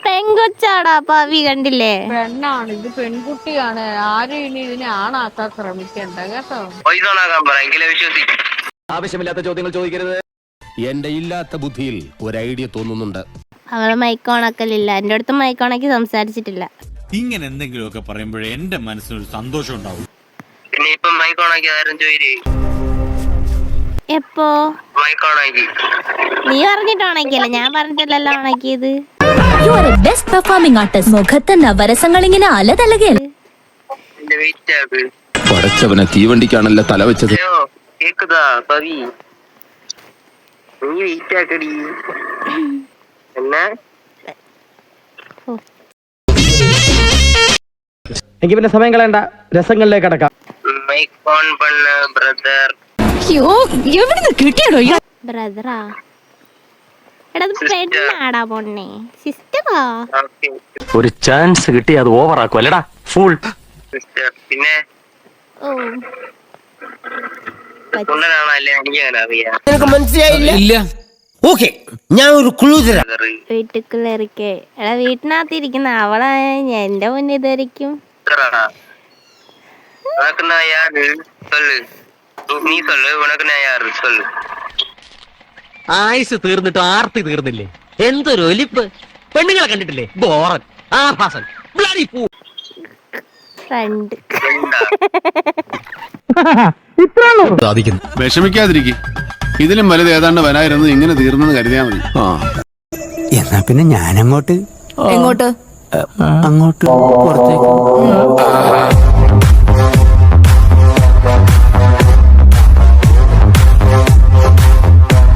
പെൺകൊച്ചാടാ പവി, കണ്ടില്ലേ? പെണ്ണാണ് ഇത്, പെൺകുട്ടിയാണ്. ആരും ഇനി ഇതിനെ ആണാക്കാൻ ശ്രമിക്കണ്ട കേട്ടോ. ആവശ്യമില്ലാത്ത ചോദ്യങ്ങൾ ചോദിക്കരുത്. എന്റെ ഇല്ലാത്ത ബുദ്ധിയിൽ ഒരു ഐഡിയ തോന്നുന്നുണ്ട്. അവള് മൈക്കോണക്കലില്ല, എന്റെ അടുത്ത് മൈക്കോണക്കി സംസാരിച്ചിട്ടില്ല. ഇങ്ങനെ എന്തെങ്കിലുമൊക്കെ പറയുമ്പോഴേ എന്റെ മനസ്സിനൊരു സന്തോഷം ഉണ്ടാവും. എപ്പോ? നീ പറഞ്ഞിട്ട് ഉണക്കിയല്ലേ, ഞാൻ പറഞ്ഞിട്ടല്ലല്ലോ ഉണക്കിയത്. മുഖത്ത് നവരസങ്ങൾ ഇങ്ങനെ അലതലകയല്ലേ. പടച്ചവനെ, തീവണ്ടിക്കാണല്ലോ തല വെച്ചത്. എനിക്ക് പിന്നെ സമയം കളയണ്ട, രസങ്ങളിലേക്ക് കടക്കാം. ബ്രദറാ? എടാ പെണ്ണാടാ പൊണ്ണേ, സിസ്റ്ററാ. ഒരു ചാൻസ് കിട്ടി അത് ഓവറാക്കും അല്ലടാ ഫുൾ. പിന്നെ ഓ ഇല്ല, ഓക്കേ, ഞാൻ ഒരു ക്ലൂ തരാം. വീട്ടുക്കുള്ളിരിക്കെ, എടാ വീട്ടിനകത്തിരിക്കുന്ന അവളെ എന്റെ മുന്നിൽ ധരിക്കും. ആയുസ് തീർന്നിട്ട് ആർത്തി തീർന്നില്ലേ? എന്തൊരു ഒലിപ്പ്! പെണ്ണുങ്ങളെ കണ്ടിട്ടില്ലേ? ബോറൻ, ആഭാസൻ, ബ്ലഡി ഫൂ. ഫ്രണ്ട് വിഷമിക്കാതിരിക്കും. ഇതിലും വലുത് ഏതാണ്ട് വരായിരുന്നു. ഇങ്ങനെ തീർന്നെന്ന് കരുതിയാ മതി. എന്നാ പിന്നെ ഞാൻ അങ്ങോട്ട് എങ്ങോട്ട്? അങ്ങോട്ട് പുറത്തേക്ക്.